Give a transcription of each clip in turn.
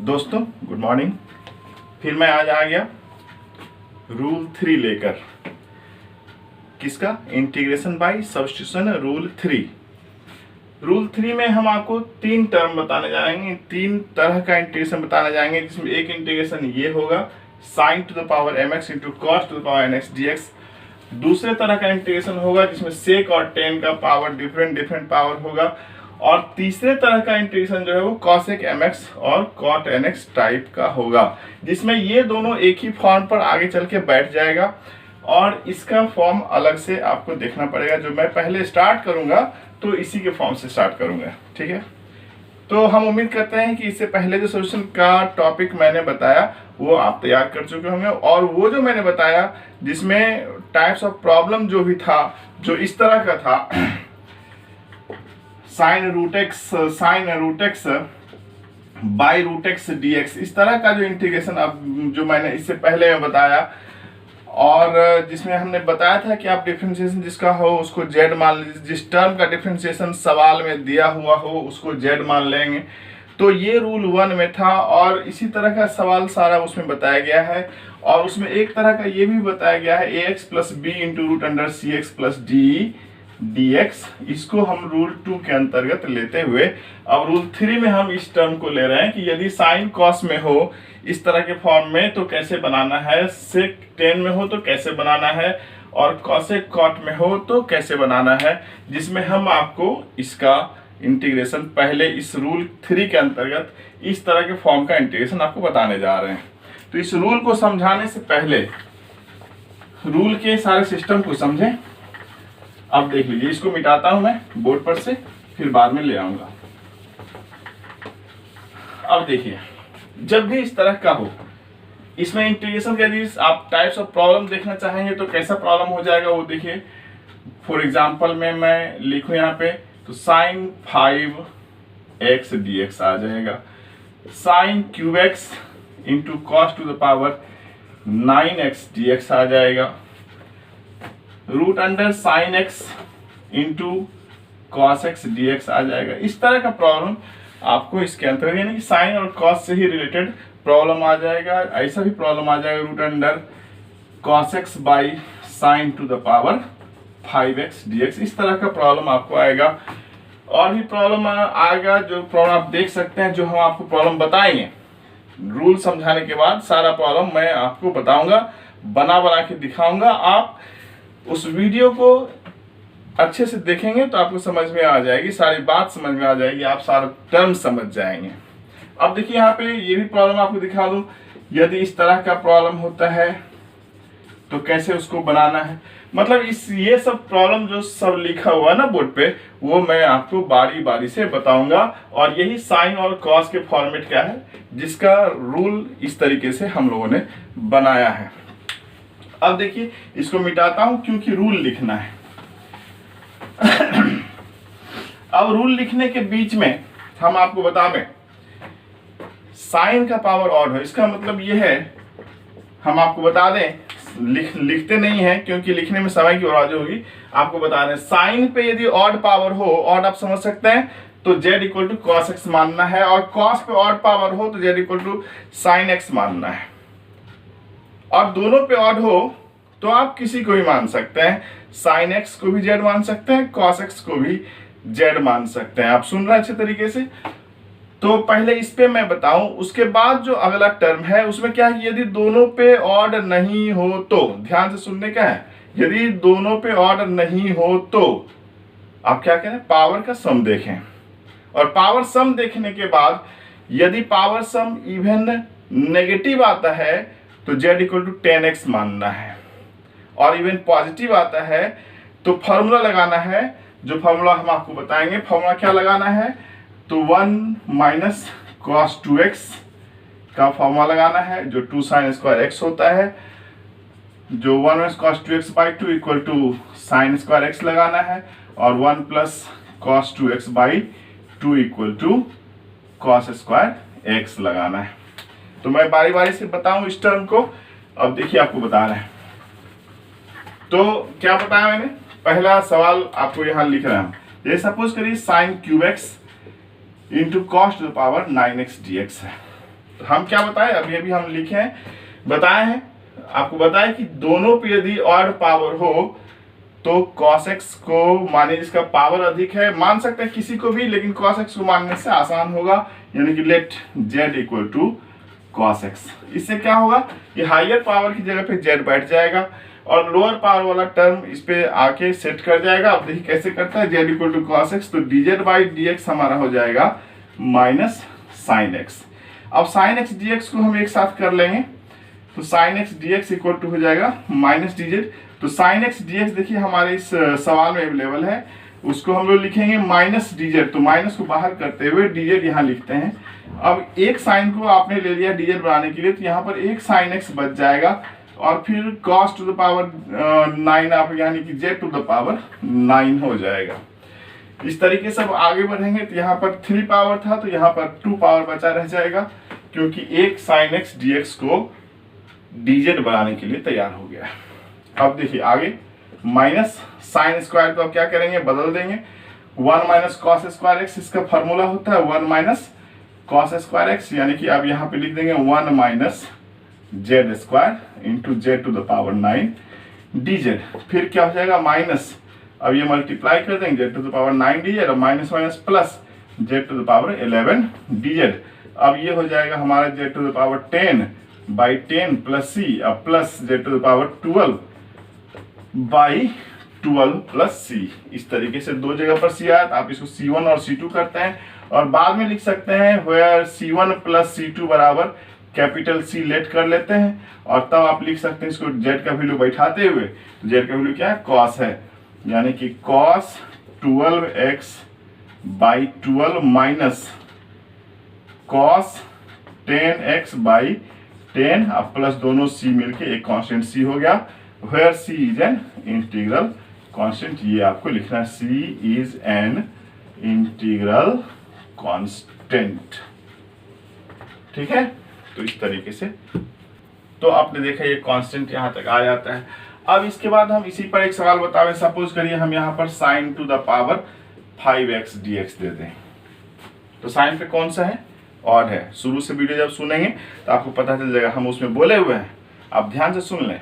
दोस्तों good morning. फिर मैं आज आ गया रूल 3 लेकर। किसका? Integration by substitution rule 3। Rule 3 में हम आपको 3 टर्म बताने जाएंगे, 3 तरह का इंटीग्रेशन बताने जाएंगे, जिसमें एक इंटीग्रेशन ये होगा sin to the power mx into cos to the power nx dx। दूसरे तरह का इंटीग्रेशन होगा जिसमें sec और tan का पावर डिफरेंट पावर होगा। और तीसरे तरह का इंटीग्रेशन जो है वो cosec mx और cot nx टाइप का होगा, जिसमें ये दोनों एक ही फॉर्म पर आगे चल के बैठ जाएगा और इसका फॉर्म अलग से आपको देखना पड़ेगा। जो मैं पहले स्टार्ट करूंगा तो इसी के फॉर्म से स्टार्ट करूंगा, ठीक है। तो हम उम्मीद करते हैं कि इससे पहले जो सॉल्यूशन का टॉपिक मैंने बताया वो आप तैयार कर चुके होंगे, और वो जो मैंने बताया जिसमें टाइप्स ऑफ प्रॉब्लम जो भी था, जो इस तरह का था, sine root x by root x dx, इस तरह का जो इंटीग्रेशन अब जो मैंने इससे पहले में बताया, और जिसमें हमने बताया था कि आप डिफरेंशिएशन जिसका हो उसको z मान लीजिए, जिस टर्म का डिफरेंशिएशन सवाल में दिया हुआ हो उसको z मान लेंगे। तो ये रूल 1 में था और इसी तरह का सवाल सारा उसमें बताया गया है। और उसमें एक तरह का ये भी बताया गया है ax plus B into root under C X plus D dx। इसको हम रूल 2 के अंतर्गत लेते हुए अब रूल 3 में हम इस टर्म को ले रहे हैं कि यदि साइन कॉस में हो इस तरह के फॉर्म में तो कैसे बनाना है, सेक टेन में हो तो कैसे बनाना है, और कॉसेक कॉट में हो तो कैसे बनाना है, जिसमें हम आपको इसका इंटीग्रेशन पहले इस रूल 3 के अंतर्गत इस तरह के फॉर्म का इंटीग्रेशन आपको बताने जा रहे हैं। तो इस रूल को समझाने से पहले रूल के सारे सिस्टम को समझें। अब देख लीजिए, इसको मिटाता हूं मैं बोर्ड पर से, फिर बाद में ले आऊंगा। अब देखिए, जब भी इस तरह का हो, इसमें इंटीग्रेशन के यदि आप टाइप्स ऑफ प्रॉब्लम देखना चाहेंगे तो कैसा प्रॉब्लम हो जाएगा वो देखिए। फॉर एग्जांपल में मैं लिखूं यहाँ पे तो साइन 5x dx आ जाएगा, sine cube x into cos to the power 9x dx आ जाएगा, root under sine x into cos x dx आ जाएगा। इस तरह का प्रॉब्लम आपको इसके अंतर्गत, यानी कि साइन और कॉस से ही रिलेटेड प्रॉब्लम आ जाएगा। ऐसा भी प्रॉब्लम आ जाएगा root under cos x by sine to the power 5x dx। इस तरह का प्रॉब्लम आपको आएगा। और भी प्रॉब्लम आएगा, जो प्रॉब्लम आप देख सकते हैं, जो हम आपको प्रॉब्लम बताएंगे रूल समझाने के बाद सारा प्रॉब्लम मैं आपको बताऊंगा, बना के दिखाऊंगा। आप उस वीडियो को अच्छे से देखेंगे तो आपको समझ में आ जाएगी, सारी बात समझ में आ जाएगी, आप सारा टर्म समझ जाएंगे। अब देखिए यहाँ पे ये भी प्रॉब्लम आपको दिखा दूं, यदि इस तरह का प्रॉब्लम होता है तो कैसे उसको बनाना है। मतलब ये सब प्रॉब्लम जो सब लिखा हुआ है ना बोर्ड पे, वो मैं आपको बारी बारी से बताऊंगा। और यही साइन और कॉस के फॉर्मेट क्या है, जिसका रूल इस तरीके से हम लोगों ने बनाया है। अब देखिए, इसको मिटाता हूं क्योंकि रूल लिखना है। अब रूल लिखने के बीच में हम आपको बता दें, साइन का पावर ऑड हो, इसका मतलब ये है, हम आपको बता दें, लिखते नहीं है क्योंकि लिखने में समय की बर्बादी होगी। आपको बता दें, साइन पे यदि ऑड पावर हो, ऑड आप समझ सकते हैं, तो z equal to cos x मानना है, और कॉस पे ऑड पावर हो तो z equal to sine x मानना है। और दोनों पे ऑड हो तो आप किसी को भी मान सकते हैं, साइन एक्स को भी z मान सकते हैं, कॉस एक्स को भी z मान सकते हैं। आप सुन रहे हैं अच्छे तरीके से। तो पहले इस पे मैं बताऊं, उसके बाद जो अगला टर्म है उसमें क्या है, यदि दोनों पे ऑड नहीं हो तो, ध्यान से सुनने का है, यदि दोनों पे ऑड नहीं हो तो आप क्या करें, पावर का सम देखें। और पावर सम देखने के बाद यदि पावर सम इवन नेगेटिव आता है तो z इक्वल टू 10x मानना है, और इवन पॉजिटिव आता है तो फॉर्मूला लगाना है। जो फॉर्मूला हम आपको बताएंगे, फॉर्मूला क्या लगाना है, तो 1 माइनस कॉस 2x का फॉर्मूला लगाना है, जो 2 साइन स्क्वायर x होता है, जो 1 minus cos 2x by 2 equal to sine square x लगाना है, और 1 plus cos 2x by 2 equal to cos square x लगाना है। तो मैं बारी बारी से बताऊं इस टर्म को। अब देखिए, आपको बता रहे हैं, तो क्या बताया मैंने, पहला सवाल आपको यहां लिख रहा हूं, ये सपोज करिए sign cube x into cos to the power 9x dx है। तो हम क्या बताए, अभी अभी हम लिखे हैं, बताए हैं, आपको बताया कि दोनों पे यदि ऑड पावर हो तो cos x को माने जिसका पावर अधिक है, मान सकते हैं किसी को भी, लेकिन cos x को मानने से आसान होगा, यानी कि let z equal to cos x। इससे क्या होगा, ये हायर पावर की जगह पे z बैठ जाएगा और लोअर पावर वाला टर्म इस पे आके सेट कर जाएगा। अब देखिए कैसे करता है, z equal to cos x, तो dz बाई dx हमारा हो जाएगा माइनस साइन x। अब साइन x dx को हम एक साथ कर लेंगे, तो sine x dx equal to हो जाएगा माइनस dz। तो साइन x dx देखिए हमारे इस सवाल में अवेलेबल है, उसको हम लोग लिखेंगे माइनस dz, तो माइनस को बाहर करते हुए dz यहाँ लिखते हैं। अब एक साइन को आपने ले लिया dz बनाने के लिए, तो यहाँ पर एक साइन x बच जाएगा और फिर cos टू द पावर 9 आप यानी कि z टू द पावर 9 हो जाएगा। इस तरीके से अब आगे बढ़ेंगे, तो यहाँ पर 3 पावर था तो यहाँ पर 2 पावर बचा रह जाएगा, क्योंकि एक साइन x dx को dz बनाने के लिए तैयार हो गया। अब देखिए आगे, माइनस साइन स्क्वायर को अब क्या करेंगे, बदल देंगे। 1 माइनस कॉस स्क्वायर एक्स इसका फॉर्मूला होता है 1 माइनस कॉस स्क्वायर एक्स, यानी कि अब यहाँ पे लिख देंगे 1 minus z square into z to the power 9 dz। फिर क्या हो जाएगा, माइनस, अब ये मल्टीप्लाई कर देंगे Z to the power 9 dz और minus minus plus Z to the power 11 dz। अब ये हो जाएगा हमारा Z to the power 10 by 10 plus C, अब plus Z to the power 12 by 12 plus C. इस तरीके से दो जगह पर सी आया, तो आप इसको C1 और C2 करते हैं और बाद में लिख सकते हैं वेयर C1 प्लस C2 बराबर कैपिटल C लेट कर लेते हैं और तब आप लिख सकते हैं इसको z का वैल्यू बैठाते हुए, तो z का वैल्यू क्या है, cos है, यानी कि cos 12x by 12 minus cos 10x by 10, अब प्लस दोनों c मिलके एक कांस्टेंट c हो गया, where c is an integral constant। ये आपको लिखना है, c is an integral constant, ठीक है। तो इस तरीके से तो आपने देखा ये कांस्टेंट यहाँ तक आ जाता है। अब इसके बाद हम इसी पर एक सवाल बतावें, सपोज करिए हम यहाँ पर sign to the power 5x dx दे दें, तो साइन पे कौन सा है, ऑड है। शुरू से वीडियो जब सुनेंगे तो आपको पता चल जाएगा, हम उसमें बोले हुए हैं, आप ध्यान से सुन लें।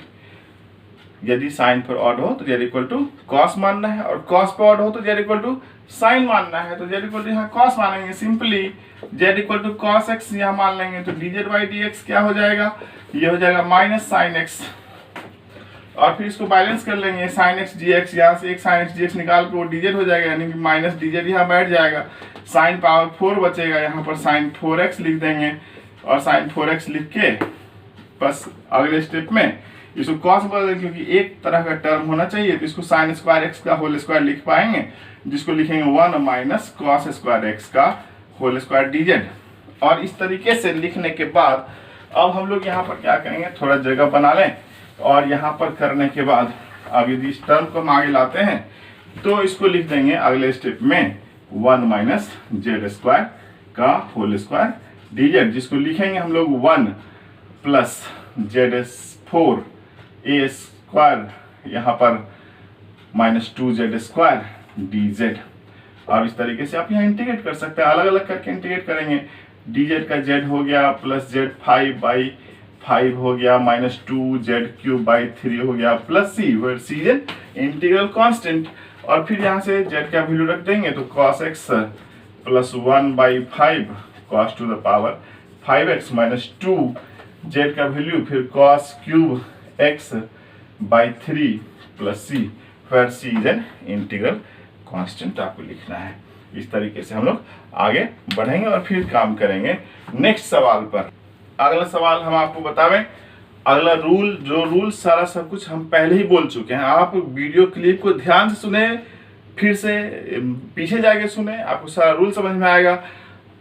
यदि साइन पर ऑड हो तो z इक्वल टू कॉस मानना है और कॉस पर ऑड हो तो z इक्वल टू साइन मानना है, तो z इक्वल टू यहाँ कॉस मानेंगे, simply z equal to cos x यहाँ मान लेंगे, तो dz बाई dx क्या हो जाएगा, ये हो जाएगा माइनस साइन x और फिर इसको बैलेंस कर लेंगे, साइन x dx, यहाँ से एक साइन x dx निकाल के वो dz हो जाएगा, यानी कि माइनस dz यहाँ बैठ जाएगा, साइन पावर 4 बचेगा, यहाँ पर साइन 4x लिख देंगे और साइन 4x लिख के बस अगले स्टेप में इसको कॉस बदल, क्योंकि एक तरह का टर्म होना चाहिए, तो इसको साइन स्क्वायर एक्स का होल स्क्वायर लिख पाएंगे, जिसको लिखेंगे 1 माइनस कॉस स्क्वायर एक्स का होल स्क्वायर dz। और इस तरीके से लिखने के बाद अब हम लोग यहाँ पर क्या करेंगे, थोड़ा जगह बना लें और यहाँ पर करने के बाद अब यदि इस टर्म को हम आगे लाते हैं तो इसको लिख देंगे अगले स्टेप में 1 माइनस जेड स्क्वायर का होल स्क्वायर dz, जिसको लिखेंगे हम लोग 1 प्लस जेड 4 ए स्क्वायर यहाँ पर माइनस 2z स्क्वायर dz। और इस तरीके से आप यहाँ इंटीग्रेट कर सकते हैं, अलग अलग करके इंटीग्रेट करेंगे, dz का z हो गया प्लस z 5 बाई 5 हो गया माइनस 2z क्यूब बाई 3 हो गया plus c, where c is an integral constant. और फिर यहाँ से z का वैल्यू रख देंगे, तो cos x plus 1 by 5 cos to the power 5x minus 2 z का वैल्यू, फिर cos cube x by 3 plus c, where c is an integral constant आपको लिखना है। इस तरीके से हम लोग आगे बढ़ेंगे और फिर काम करेंगे नेक्स्ट सवाल पर। अगला सवाल हम आपको बतावें, अगला रूल, जो रूल सारा सब कुछ हम पहले ही बोल चुके हैं, आप वीडियो क्लिप को ध्यान से सुने, फिर से पीछे जाके सुने, आपको सारा रूल समझ में आएगा।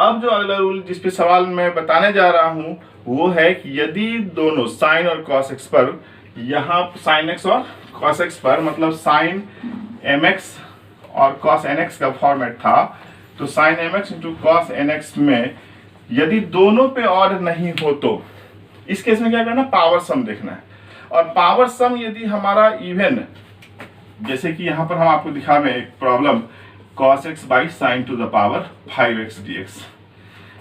अब जो अगला रूल जिस पे सवाल मैं बताने जा रहा हूं वो है कि यदि दोनों साइन और कॉस एक्स पर, यहाँ साइन एक्स और कॉस एक्स पर, मतलब साइन एम एक्स और कॉस एन एक्स का फॉर्मेट था, तो sine m x into cos n x में यदि दोनों पे ऑड नहीं हो तो इस केस में क्या करना, पावर सम देखना है। और पावर सम यदि हमारा इवन, जैसे कि यहाँ पर हम आपको दिखा में एक problem, cos x by sine to the power 5x dx।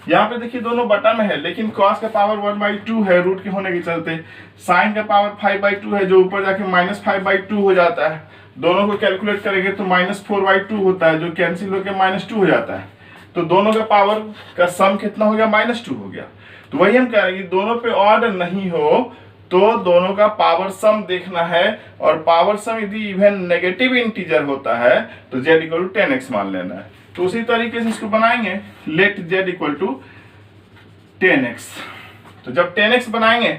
यहाँ पे देखिए दोनों बटा में है, लेकिन कॉस का पावर 1/2 है रूट के होने के चलते, साइन का पावर 5/2 है जो ऊपर जाके -5/2 हो जाता है। दोनों को कैलकुलेट करेंगे तो -4/2 होता है जो कैंसिल होकर -2 हो जाता है। तो दोनों का पावर का सम कितना हो गया, -2 हो गया। तो वही हम कह रहे हैं कि दोनों पे ऑड नहीं हो तो दोनों का पावर सम देखना है, और पावर सम यदि इवन नेगेटिव इंटीजर होता है तो z = 10x मान लेना है। तो उसी तरीके से इसको बनाएंगे, लेट z = 10x। तो जब 10x बनाएंगे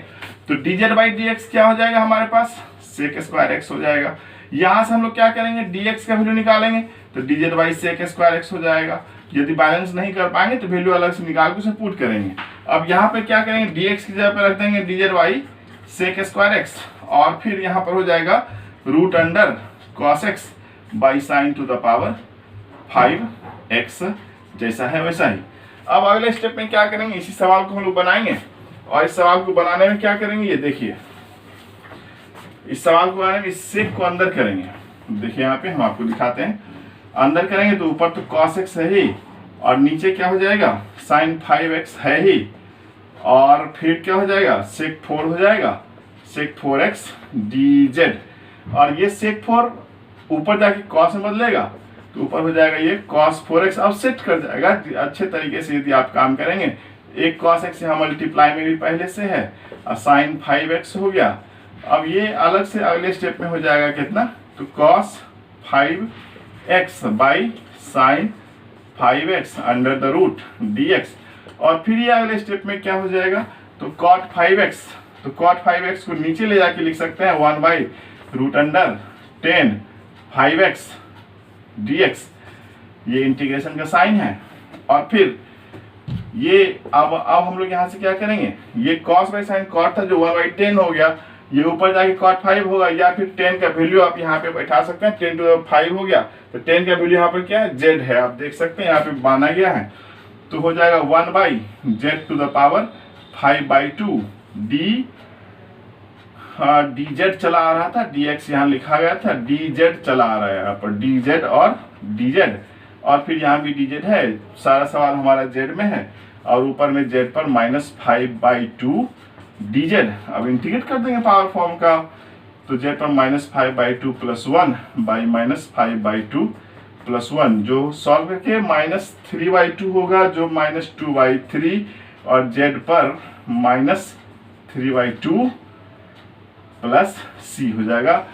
तो dz/dx क्या हो जाएगा हमारे पास, sec² x हो जाएगा। यहां से हम लोग क्या करेंगे, dx का वैल्यू निकालेंगे तो dz/sec² हो जाएगा। यदि बैलेंस नहीं कर पाएंगे तो वैल्यू अलग से निकाल के उसे पुट करेंगे। अब यहाँ पे क्या करेंगे, dx की जगह पे रख देंगे dz/sec² x, और फिर यहाँ पर हो जाएगा √cos x sin to the power 5x, जैसा है वैसा ही। अब अगले स्टेप में क्या करेंगे, इसी सवाल को हम लोग बनाएंगे, और इस सवाल को बनाने में क्या करेंगे, ये देखिए इस सवाल को बनाने में इस सेक को अंदर करेंगे। देखिए यहाँ पे हम आपको दिखाते हैं, अंदर करेंगे तो ऊपर तो cos x है ही, और नीचे क्या हो जाएगा sin 5x है ही, और फिर क्या हो जाएगा sec 4 हो जाएगा, sec 4x dz, और ये sec 4 ऊपर जाके cos में बदलेगा तो ऊपर हो जाएगा ये cos 4x। अब सेट कर जाएगा अच्छे तरीके से यदि आप काम करेंगे। एक cos x यहाँ मल्टीप्लाई में भी पहले से है, और sin 5x हो गया। अब ये अलग से अगले स्टेप में हो जाएगा कितना, तो cos 5x sin 5x under the root dx, और फिर ये अगले स्टेप में क्या हो जाएगा, तो cot 5x, तो cot 5x को नीचे ले जाके लिख सकते हैं 1/√10 5x dx, ये इंटीग्रेशन का साइन है। और फिर ये अब हम लोग यहाँ से क्या करेंगे, ये cos बाई साइन cot था जो 1/10 हो गया, ये ऊपर जाके cot 5 होगा, या फिर 10 का वैल्यू आप यहाँ पे बैठा सकते हैं, 10 to the 5 हो गया, तो 10 का वैल्यू यहाँ पर क्या है, z है, आप देख सकते हैं यहाँ पे माना गया है। तो हो जाएगा 1/z⁴ 5/2 dz चला आ रहा था, dx यहाँ लिखा गया था, dz चला आ रहा है यहाँ पर, dz और dz, और फिर यहाँ भी dz है। सारा सवाल हमारा z में है, और ऊपर में z पर -5/2 dz। अब इंटीग्रेट कर देंगे पावर फॉर्म का, तो z पर -5/2 + 1 -5/2 + 1, जो सॉल्व करके -3/2 होगा जो -2/3, और z पर -3/2 + c हो जाएगा,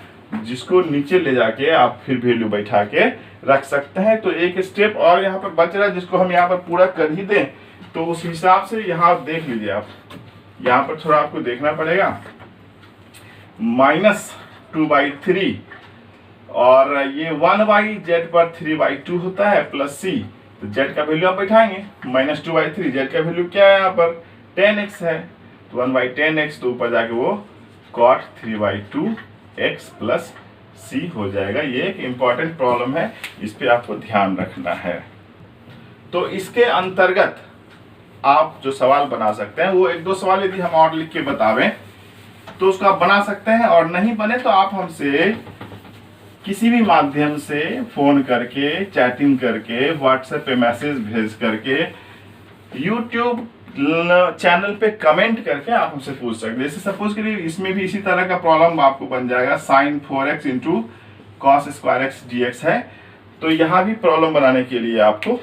जिसको नीचे ले जाके आप फिर वैल्यू बैठा के रख सकते हैं। तो एक स्टेप और यहाँ पर बच रहा है जिसको हम यहाँ पर पूरा कर ही दें, तो उस हिसाब से यहाँ देख लीजिए आप, यहाँ पर थोड़ा आपको देखना पड़ेगा, -2/3, और ये 1/z पर 3/2 होता है + c, तो z का वैल्यू आप बैठाएंगे -2/3, z का वैल्यू क्या है यहाँ पर 10x है, तो 1/10x, तो ऊपर जाके वो cot 3/2x + c हो जाएगा। ये एक इम्पॉर्टेंट प्रॉब्लम है, इस पे आपको ध्यान रखना है। तो इसके अंतर्गत आप जो सवाल बना सकते हैं वो 1-2 सवाल यदि हम और लिख के बतावें तो उसको आप बना सकते हैं, और नहीं बने तो आप हमसे किसी भी माध्यम से फोन करके, चैटिंग करके, व्हाट्सएप पे मैसेज भेज करके, यूट्यूब चैनल पे कमेंट करके आप हमसे पूछ सकते हैं। जैसे सपोज करिए इसमें भी इसी तरह का प्रॉब्लम आपको बन जाएगा, sin 4x × cos² x dx है, तो यहाँ भी प्रॉब्लम बनाने के लिए आपको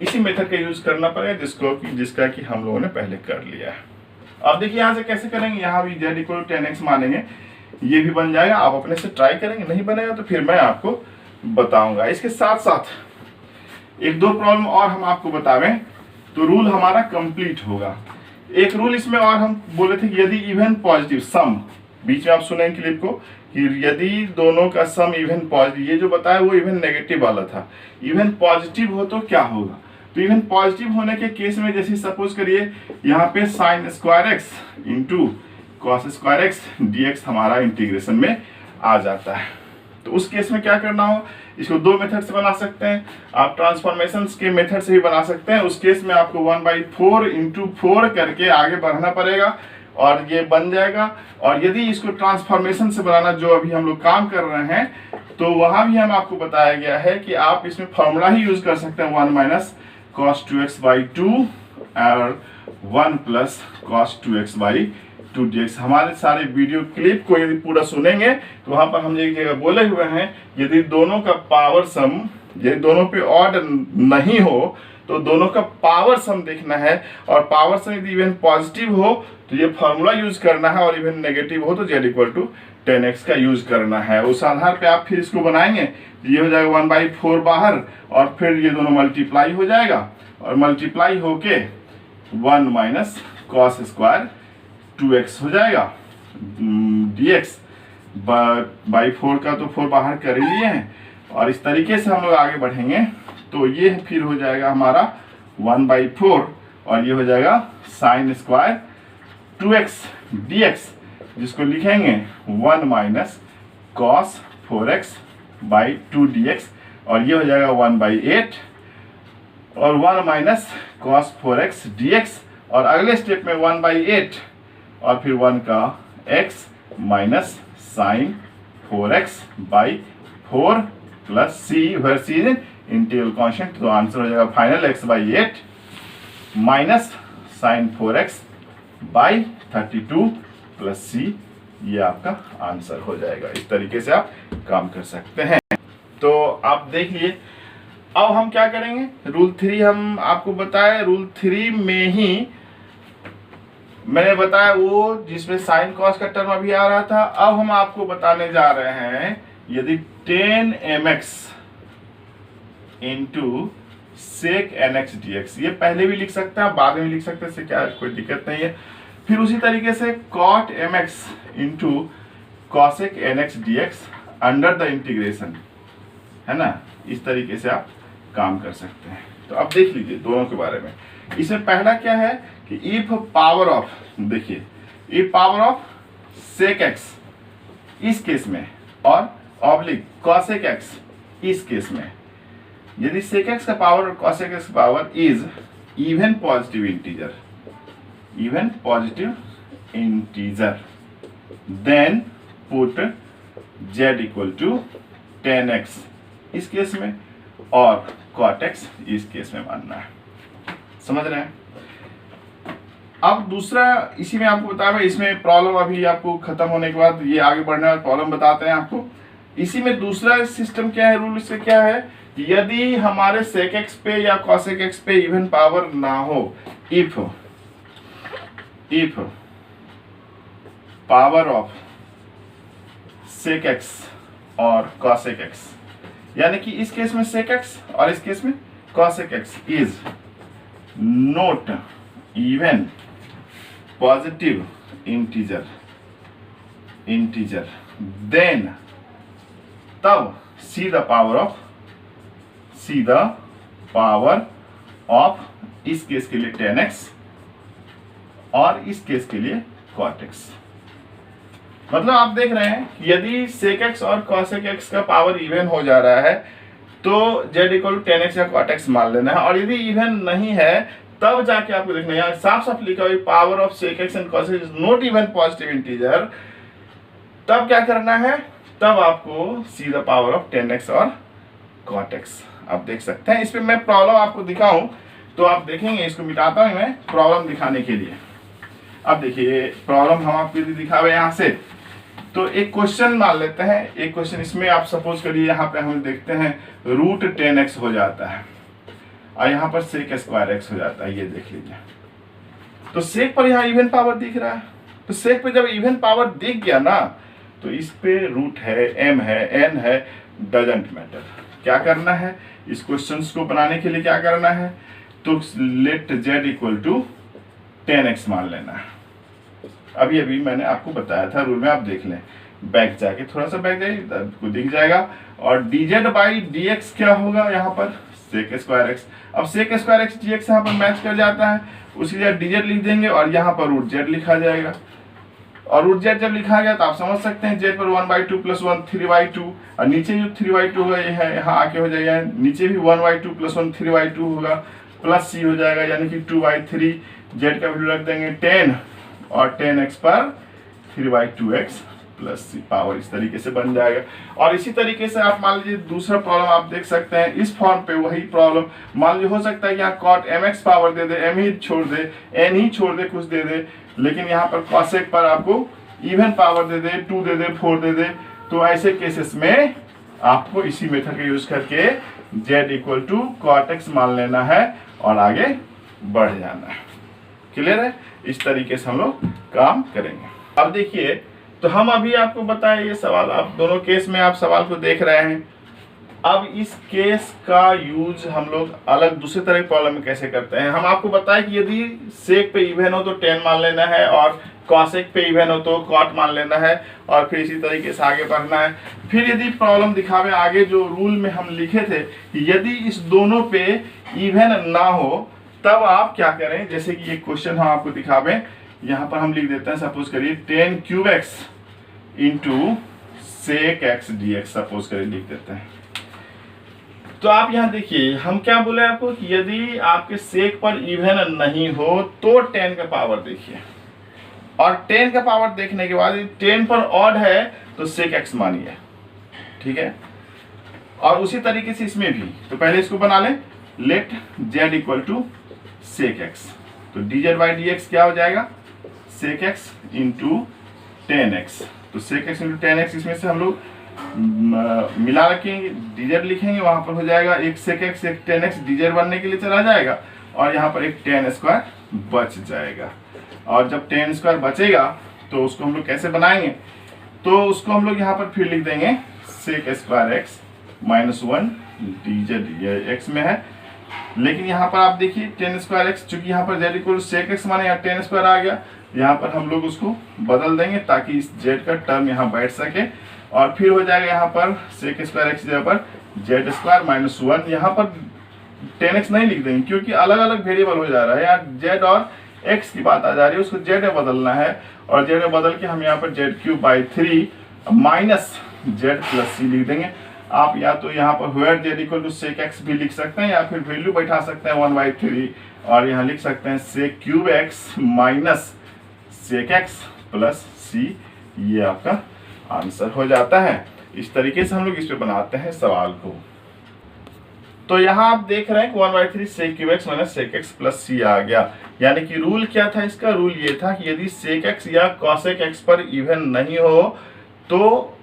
इसी मेथड का यूज करना पड़ेगा जिसका कि हम लोगों ने पहले कर लिया है। अब देखिए यहाँ से कैसे करेंगे, यहाँ भी z = 10x मानेंगे, ये भी बन जाएगा। आप अपने से ट्राई करेंगे, नहीं बनेगा तो फिर मैं आपको बताऊंगा। इसके साथ साथ 1-2 प्रॉब्लम और हम आपको बतावें तो रूल हमारा कंप्लीट होगा। एक रूल इसमें और हम बोले थे कि यदि इवन पॉजिटिव सम, बीच में आप सुनेंगे क्लिप को, कि यदि दोनों का सम इवन पॉजिटिव, ये जो बताया वो इवन नेगेटिव वाला था, इवन पॉजिटिव हो तो क्या होगा। तो इवन पॉजिटिव होने के केस में जैसे सपोज करिए यहाँ पे sin² x × cos² x dx हमारा इंटीग्रेशन में आ जाता है, तो उस केस में क्या करना हो, इसको 2 मेथड से बना सकते हैं। आप ट्रांसफॉर्मेशंस के मेथड से भी बना सकते हैं। उस केस में आपको 1/4 × 4 करके आगे बढ़ना पड़ेगा, और ये बन जाएगा। और यदि इसको ट्रांसफॉर्मेशन से बनाना जो अभी हम लोग काम कर रहे हैं, तो वहां भी हम आपको बताया गया है कि आप इसमें फॉर्मूला ही यूज कर सकते हैं, 1 cos 2x बाई 2 और 1 plus cos 2x by 2 dx। हमारे सारे वीडियो क्लिप को यदि पूरा सुनेंगे तो वहां पर हम एक जगह बोले हुए हैं, यदि दोनों का पावर सम, यदि दोनों पे ऑड नहीं हो तो दोनों का पावर सम देखना है, और पावर सम यदि इवन पॉजिटिव हो तो ये फॉर्मूला यूज करना है, और इवन नेगेटिव हो तो z इक्वल टू 10x का यूज करना है। उस आधार पे आप फिर इसको बनाएंगे, ये हो जाएगा 1/4 बाहर, और फिर ये दोनों मल्टीप्लाई हो जाएगा, और मल्टीप्लाई होके 1 माइनस कॉस स्क्वायर 2x हो जाएगा dx। बाई 4 का तो 4 बाहर कर ही लिए हैं, और इस तरीके से हम लोग आगे बढ़ेंगे तो ये फिर हो जाएगा हमारा 1/4, और ये हो जाएगा साइन स्क्वायर 2x dx, जिसको लिखेंगे 1 minus cos 4x by 2 dx, और ये हो जाएगा 1/8 और 1 माइनस कॉस 4x dx, और अगले स्टेप में 1/8 और फिर 1 का x minus sine 4x by 4 plus c, where c is integral constant, तो आंसर हो जाएगा final x/8 minus sine 4x by 32 plus c। ये आपका आंसर हो जाएगा। इस तरीके से आप काम कर सकते हैं। तो आप देख लिए। अब हम क्या करेंगे, रूल 3 हम आपको बताए, रूल 3 में ही मैंने बताया वो जिसमें साइन कॉस का टर्म अभी आ रहा था। अब हम आपको बताने जा रहे हैं, यदि 10mx into sec nx dx, ये पहले भी लिख सकते हैं, बाद में भी लिख सकते हैं, इससे क्या कोई दिक्कत नहीं है। फिर उसी तरीके से cot mx into cosec nx dx under the integration, है ना। इस तरीके से आप काम कर सकते हैं। तो अब देख लीजिए दोनों के बारे में। इसमें पहला क्या है कि इफ पावर ऑफ, देखिए if power of sec x इस केस में, और ऑब्लिक कॉसेक x इस केस में, यदि सेक x का पावर और कॉसेक x का power is even positive integer, even positive integer, then put z equal to 10x इस केस में, और cot x इस केस में मानना है। समझ रहे हैं। अब दूसरा इसी में आपको बताया, इसमें प्रॉब्लम अभी आपको खत्म होने के बाद ये आगे बढ़ने वाला प्रॉब्लम बताते हैं आपको। इसी में दूसरा सिस्टम क्या है, रूल इससे क्या है, यदि हमारे सेक x पे या कॉसेक x पे इवन पावर ना हो, if power of sec x और कॉसेक x, यानी कि इस केस में सेक x और इस केस में cosec x is not even positive integer, then तब सी द पावर ऑफ इस केस के लिए 10x और इस केस के लिए cot x। मतलब आप देख रहे हैं, यदि sec x और cosec x का पावर इवन हो जा रहा है तो z इक्वल टू 10x या cot x मान लेना है, और यदि इवन नहीं है तब जाके आपको देखना है, यहाँ साफ साफ लिखा हुआ power of sec x and cosec x is not even positive integer, तब क्या करना है, तब आपको सी द पावर ऑफ 10x और cot x। आप देख सकते हैं। इस पे मैं प्रॉब्लम आपको दिखाऊं तो आप देखेंगे, इसको मिटाता हूं मैं प्रॉब्लम दिखाने के लिए। अब देखिए प्रॉब्लम हम आपको यदि दिखावे यहाँ से, तो एक क्वेश्चन मान लेते हैं। एक क्वेश्चन इसमें आप सपोज करिए, यहाँ पे हम देखते हैं रूट 10x हो जाता है और यहाँ पर सेक स्क्वायर x हो जाता है। ये देख लीजिए, तो सेक पर यहाँ इवन पावर दिख रहा है, तो सेक पे जब इवन पावर दिख गया ना, तो इस पे रूट है, m है, n है, डजंट मैटर। क्या करना है, इस क्वेश्चन को बनाने के लिए क्या करना है, तो let z equal to 10x मान लेना है। अभी मैंने आपको बताया था रूल में, आप देख लें, बैक जाके थोड़ा सा बैक जाइए, आपको दिख जाएगा। और dz बाई dx क्या होगा, यहाँ पर सेक स्क्वायर x। अब सेक स्क्वायर x dx यहाँ पर मैच कर जाता है, उसी जगह dz लिख देंगे और यहाँ पर रूट z लिखा जाएगा। और रूट z जब लिखा गया तो आप समझ सकते हैं z पर 1/2 प्लस 1 3/2, और नीचे जो 3/2 होगा ये है, यहाँ आके हो जाएगा, नीचे भी 1/2 प्लस 1 3/2 होगा, प्लस c हो जाएगा, यानी कि 2/3। z का वैल्यू रख देंगे 10 और 10x पर 3/2x प्लस सी पावर इस तरीके से बन जाएगा। और इसी तरीके से आप मान लीजिए दूसरा प्रॉब्लम आप देख सकते हैं इस फॉर्म पे, वही प्रॉब्लम मान लीजिए हो सकता है कि यहाँ कॉट mx पावर दे दे, m ही छोड़ दे, n ही छोड़ दे, कुछ दे दे, लेकिन यहाँ पर कॉसेक पर आपको इवन पावर दे दे, 2 दे दे, 4 दे दे। तो ऐसे केसेस में आपको इसी मेथड का यूज करके z equal to cot x मान लेना है और आगे बढ़ जाना है। क्लियर है? इस तरीके से हम लोग काम करेंगे। अब देखिए, तो हम अभी आपको बताएं ये सवाल, आप दोनों केस में आप सवाल को देख रहे हैं। अब इस केस का यूज हम लोग अलग दूसरे तरह के प्रॉब्लम में कैसे करते हैं। हम आपको बताएं कि यदि सेक पे इवन हो तो 10 मान लेना है और कॉसेक पे इवन हो तो कॉट मान लेना है और फिर इसी तरीके से आगे बढ़ना है। फिर यदि प्रॉब्लम दिखावे आगे जो रूल में हम लिखे थे, यदि इस दोनों पे इवन ना हो तब आप क्या करें, जैसे कि ये क्वेश्चन हम आपको दिखावे, यहाँ पर हम लिख देते हैं सपोज करिए 10 cube x into sec x d x suppose करिए लिख देते हैं। तो आप यहाँ देखिए हम क्या बोले आपको कि यदि आपके सेक पर इवन नहीं हो तो 10 का पावर देखिए, और 10 का पावर देखने के बाद 10 पर ऑड है तो सेक एक्स मानिए, ठीक है। और उसी तरीके से इसमें भी, तो पहले इसको बना लें, let z equal to sec x, तो dz बाई डी एक्स क्या हो जाएगा, सेक एक्स इंटू 10x। तो सेक एक्स इंटू 10x, इसमें से हम लोग मिला रखेंगे, dz लिखेंगे, वहां पर हो जाएगा एक सेक एक्स एक 10x, dz बनने के लिए चला जाएगा और यहाँ पर एक 10 स्क्वायर बच जाएगा। और जब 10 स्क्वायर बचेगा तो उसको हम लोग कैसे बनाएंगे, तो उसको हम लोग यहाँ पर फिर लिख देंगे sec square x minus 1 dz, ये x में है, लेकिन यहाँ पर आप देखिए 10 स्क्वायर एक्स, चूंकि यहाँ पर z इक्वल सेक एक्स माने यहाँ 10 स्क्वायर आ गया, यहाँ पर हम लोग उसको बदल देंगे ताकि इस z का टर्म यहाँ बैठ सके और फिर हो जाएगा यहाँ पर सेक स्क्वायर एक्स जगह पर z स्क्वायर माइनस 1। यहाँ पर 10x नहीं लिख देंगे क्योंकि अलग अलग वेरिएबल हो जा रहा है, यहाँ z और x की बात आ जा रही है, उसको z में बदलना है और z में बदल के हम यहाँ पर z cube by 3 minus z plus c लिख देंगे। आप या तो यहाँ पर where z equal to sec x भी लिख सकते हैं या फिर वैल्यू बैठा सकते हैं 1/3 और यहाँ लिख सकते हैं sec cube x minus sec x plus c, ये आपका आंसर हो जाता है। इस तरीके से हम लोग इस पे बनाते हैं सवाल को। तो यहाँ आप देख रहे हैं कि 1/3 sec cube x minus sec x plus c आ गया, यानी कि रूल क्या था इसका, रूल ये था कि यदि सेक एक्स या कॉसेक एक्स पर इवन नहीं हो तो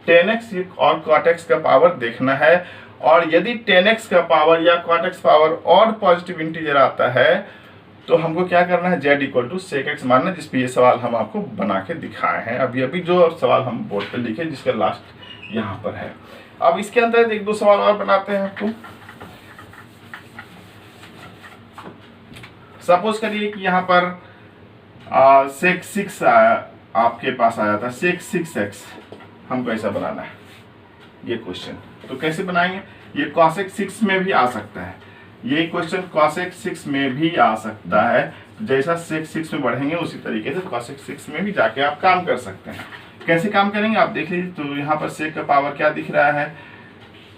10x और cot x का पावर देखना है, और यदि 10x का पावर या cot x पावर और पॉजिटिव इंटीजर आता है तो हमको क्या करना है, z equal to sec x मानना, जिस पे ये सवाल हम आपको बना के दिखाए हैं अभी अभी, जो सवाल हम बोर्ड पे लिखे जिसका लास्ट यहाँ पर है। अब इसके अंदर एक दो सवाल और बनाते हैं आपको। सपोज करिए कि यहाँ पर सेक 6 आपके पास आया था, सेक 6x हमको ऐसा बनाना है ये क्वेश्चन। तो कैसे बनाएंगे, ये कॉसेक 6 में भी आ सकता है, ये क्वेश्चन कॉसेक 6 में भी आ सकता है, जैसा सेक 6 में बढ़ेंगे उसी तरीके से कॉसेक 6 में भी जाके आप काम कर सकते हैं। कैसे काम करेंगे आप देख लीजिए। तो यहाँ पर सेक का पावर क्या दिख रहा है,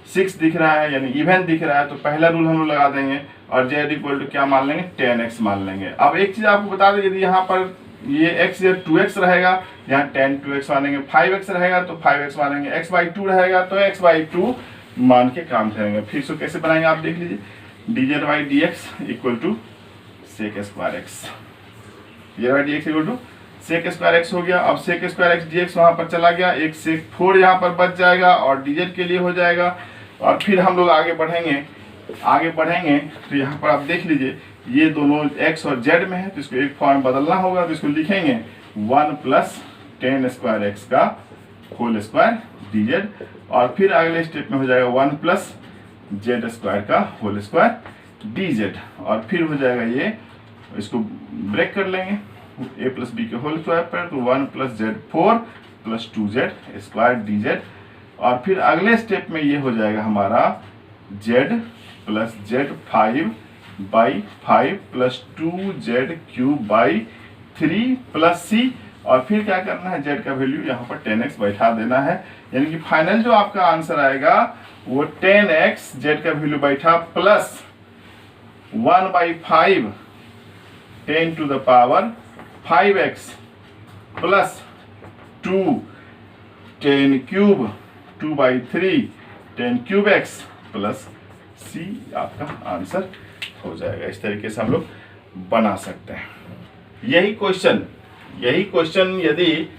6 दिख रहा है, यानी इवन दिख रहा है, तो पहला रूल हम लोग लगा देंगे और z इक्वल टू क्या मान लेंगे, 10x मान लेंगे। अब एक चीज आपको बता दें, यदि यहाँ पर ये x या 2x रहेगा, यहाँ 10 2x मानेंगे, 5x रहेगा तो 5x मानेंगे, x/2 रहेगा तो x/2 मान के काम करेंगे। फिर इसको कैसे बनाएंगे आप देख लीजिए, dz by d x equal to sec square x, dz by d x equal to sec square x हो गया। अब sec square x d x वहाँ पर चला गया, एक सेक 4 यहाँ पर बच जाएगा और dz के लिए हो जाएगा। और फिर हम लोग आगे बढ़ेंगे तो यहाँ पर आप देख लीजिए ये दोनों x और z में है, तो इसको एक फॉर्म बदलना होगा, तो इसको लिखेंगे 1 प्लस 10 स्क्वायर एक्स का होल स्क्वायर dz, और फिर अगले स्टेप में हो जाएगा 1 प्लस z स्क्वायर का होल स्क्वायर dz, और फिर हो जाएगा ये, इसको ब्रेक कर लेंगे a प्लस बी के होल स्क्वायर पर, तो 1 plus z 4 plus 2z square dz, और फिर अगले स्टेप में ये हो जाएगा हमारा z plus z 5/5 plus 2z cube by 3 plus c, और फिर क्या करना है, z का वैल्यू यहाँ पर 10x बैठा देना है, यानी कि फाइनल जो आपका आंसर आएगा वो 10x z का वैल्यू बैठा plus 1/5 10 to the power 5x plus 2 10 cube 2/3 10 cube x plus c आपका आंसर हो जाएगा। इस तरीके से हम लोग बना सकते हैं। यही क्वेश्चन यदि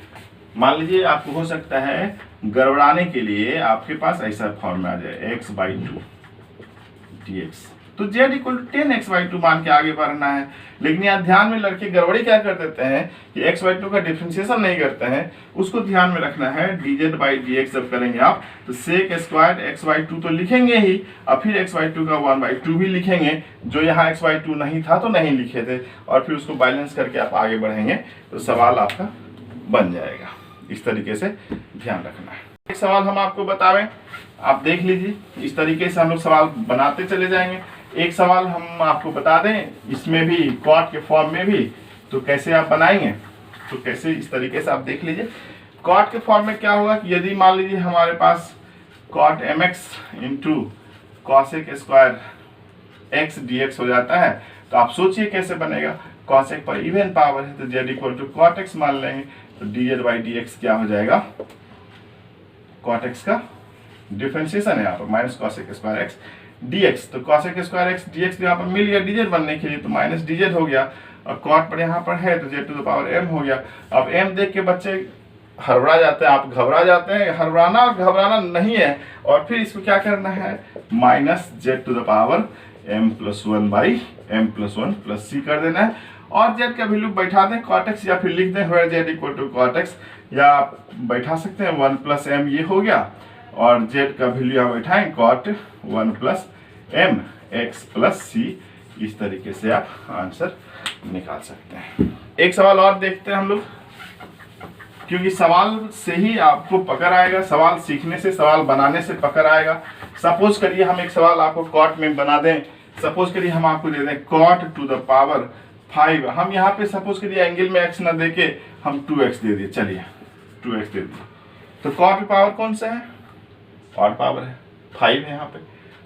मान लीजिए आपको हो सकता है गड़बड़ाने के लिए आपके पास ऐसा फॉर्म में आ जाए x/2 dx, तो z इक्वल टू 10x/2 मान के आगे बढ़ना है। लेकिन यहाँ ध्यान में लड़के गड़बड़ी क्या कर देते हैं कि x/2 का डिफरेंशिएशन नहीं करते हैं, उसको ध्यान में रखना है। dz/dx जब करेंगे आप तो sec स्क्वायर x/2 तो लिखेंगे ही, और फिर x/2 का 1/2 भी लिखेंगे, जो यहाँ x/2 नहीं था तो नहीं लिखे थे, और फिर उसको बैलेंस करके आप आगे बढ़ेंगे तो सवाल आपका बन जाएगा। इस तरीके से ध्यान रखना है। एक सवाल हम आपको बतावें, आप देख लीजिए। इस तरीके से हम लोग सवाल बनाते चले जाएंगे। एक सवाल हम आपको बता दें, इसमें भी कॉट के फॉर्म में भी, तो कैसे आप बनाएंगे, तो कैसे इस तरीके से आप देख लीजिए। कॉट के फॉर्म में क्या होगा कि यदि मान लीजिए हमारे पास cot mx into cosec square x dx हो जाता है, तो आप सोचिए कैसे बनेगा। कॉसेक पर इवन पावर है तो z equal to cot x मान लेंगे, तो dz/dx क्या हो जाएगा, कॉट एक्स का डिफरेंशिएशन है यहाँ पर minus cosec square x dx, तो कॉसेक स्क्वायर एक्स dx यहाँ पर मिल गया dz बनने के लिए, तो माइनस dz हो गया, और कॉट पर यहाँ पर है तो z to the power m हो गया। अब m देख के बच्चे हड़बड़ा जाते हैं, आप घबरा जाते हैं। हड़बड़ाना और घबराना नहीं है, और फिर इसको क्या करना है, minus z to the power m+1/m+1 plus c कर देना है, और z का वैल्यू बैठा दें cot x, या फिर लिख दें where z equal to cot x, या आप बैठा सकते हैं 1+m, ये हो गया, और z का वैल्यू यहाँ बैठाएं cot 1+m x plus c। इस तरीके से आप आंसर निकाल सकते हैं। एक सवाल और देखते हैं हम लोग, क्योंकि सवाल से ही आपको पकड़ आएगा, सवाल सीखने से, सवाल बनाने से पकड़ आएगा। सपोज करिए हम एक सवाल आपको कॉट में बना दें। सपोज करिए हम आपको दे दें कॉट टू द पावर 5। हम यहाँ पे सपोज करिए एंगल में x ना देके हम 2x दे दिए, चलिए 2x दे दिए, तो कॉट पावर कौन सा है, ऑड पावर है, 5 है यहाँ पे,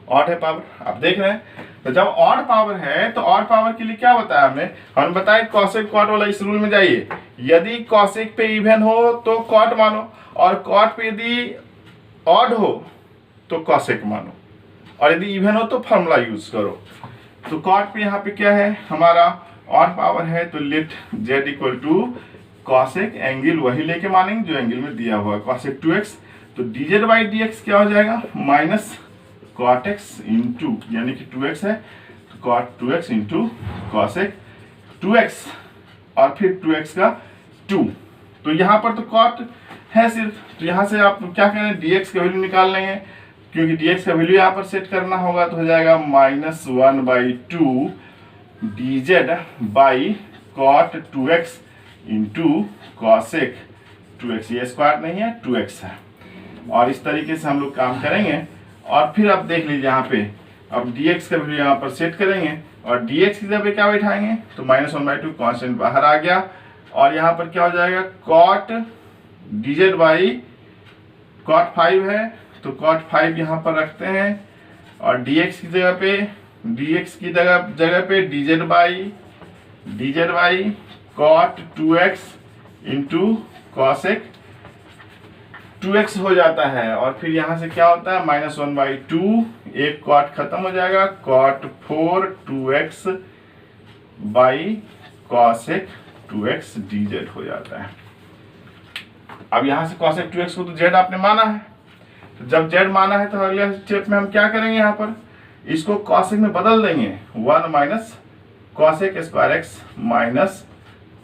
ऑड है पावर, आप देख रहे हैं। तो जब ऑड पावर है तो ऑड पावर के लिए क्या बताया हमने बताया कॉसेक कॉट वाला इस रूल में जाइए। यदि कॉसेक पे इवन हो तो कॉट मानो, और कॉट पे यदि ऑड हो तो कॉसेक मानो, और यदि इवन हो तो फॉर्मूला यूज करो। तो कॉट पे यहाँ पे क्या है, हमारा ऑड पावर है, तो let z equal to cosec angle वही लेके मानेंगे जो एंगल में दिया हुआ है, कॉसेक 2x, तो dz/dx क्या हो जाएगा, माइनस cot x इंटू, यानी कि 2x है तो cot 2x into cosec 2x, और फिर 2x का 2, तो यहाँ पर तो cot है सिर्फ, तो यहाँ से आप क्या करें, dx का वैल्यू निकाल लेंगे, क्योंकि dx का वैल्यू यहाँ पर सेट करना होगा, तो हो जाएगा -1/2 dz cot 2x into cosec 2x, ये स्क्वायर नहीं है 2x है। और इस तरीके से हम लोग काम करेंगे, और फिर आप देख लीजिए यहाँ पे अब dx का वैल्यू यहाँ पर सेट करेंगे, और dx की जगह क्या बैठाएंगे, तो -1/2 कांस्टेंट बाहर आ गया, और यहाँ पर क्या हो जाएगा, cot dz cot 5 है तो cot 5 यहाँ पर रखते हैं, और dx की जगह पे dz cot 2x into cosec 2x हो जाता है, और फिर यहाँ से क्या होता है, -1/2, एक cot खत्म हो जाएगा, cot 4 2x by cosec 2x dz हो जाता है। अब यहाँ से cosec 2x को तो z आपने माना है, तो जब z माना है तो अगले स्टेप में हम क्या करेंगे, यहाँ पर इसको cosec में बदल देंगे, 1 minus cosec square x minus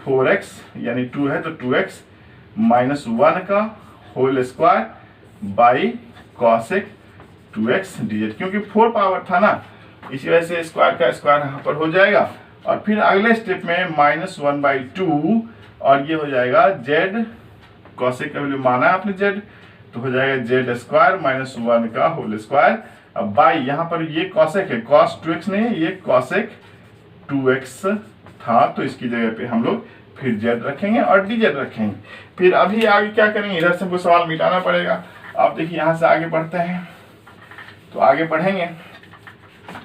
4x, यानी 2 है तो 2x माइनस 1 का whole square by cosec 2x dz, क्योंकि 4 पावर था ना, इसी वजह से स्क्वायर का स्क्वायर यहाँ पर हो जाएगा, और फिर अगले स्टेप में -1/2, और ये हो जाएगा z, कॉसेक का वैल्यू माना है आपने z, तो हो जाएगा z स्क्वायर माइनस 1 का होल स्क्वायर। अब बाई यहाँ पर ये कॉसेक है, cos 2x नहीं है, ये कॉसेक 2x था, तो इसकी जगह पे हम लोग फिर z रखेंगे और dz रखेंगे। फिर अभी आगे क्या करेंगे, इधर से हमको सवाल मिटाना पड़ेगा। आप देखिए यहाँ से आगे बढ़ते हैं, तो आगे बढ़ेंगे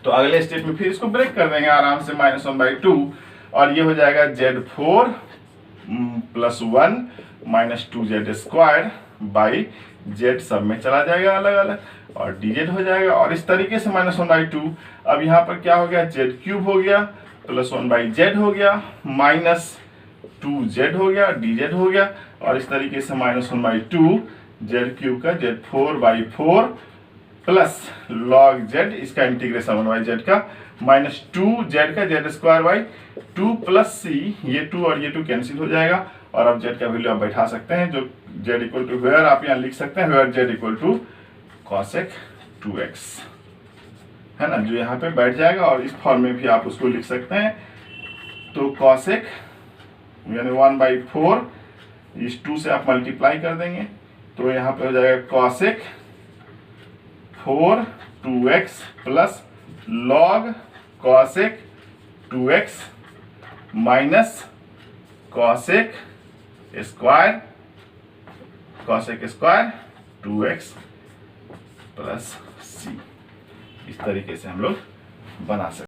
तो अगले स्टेप में फिर इसको ब्रेक कर देंगे आराम से, -1/2, और ये हो जाएगा z4 +1 -2z square by Z सब में चला जाएगा अलग अलग, और डी जेड हो जाएगा। और इस तरीके से -1/2। अब यहाँ पर क्या हो गया, जेड क्यूब हो गया प्लस 1/z हो गया -2z हो गया, dz हो गया। और इस तरीके से -1/2 जेड क्यूब का जेड 4/4 प्लस log z, इसका इंटीग्रेशन 1/z का -2z का z² प्लस c, ये 2 और ये 2 कैंसिल हो जाएगा। और अब z का वैल्यू आप बैठा सकते हैं, जो z इक्वल टू वेयर आप यहाँ लिख सकते हैं, where z equal to cosec 2x, है ना, जो यहाँ पे बैठ जाएगा। और इस फॉर्म में भी आप उसको लिख सकते हैं। तो cosec यानी 1/4 इस 2 से आप मल्टीप्लाई कर देंगे, तो यहाँ पे हो जाएगा cosec 4 2x plus log cosec 2x minus cosec square 2x plus c। इस तरीके से हम लोग बना सकते हैं।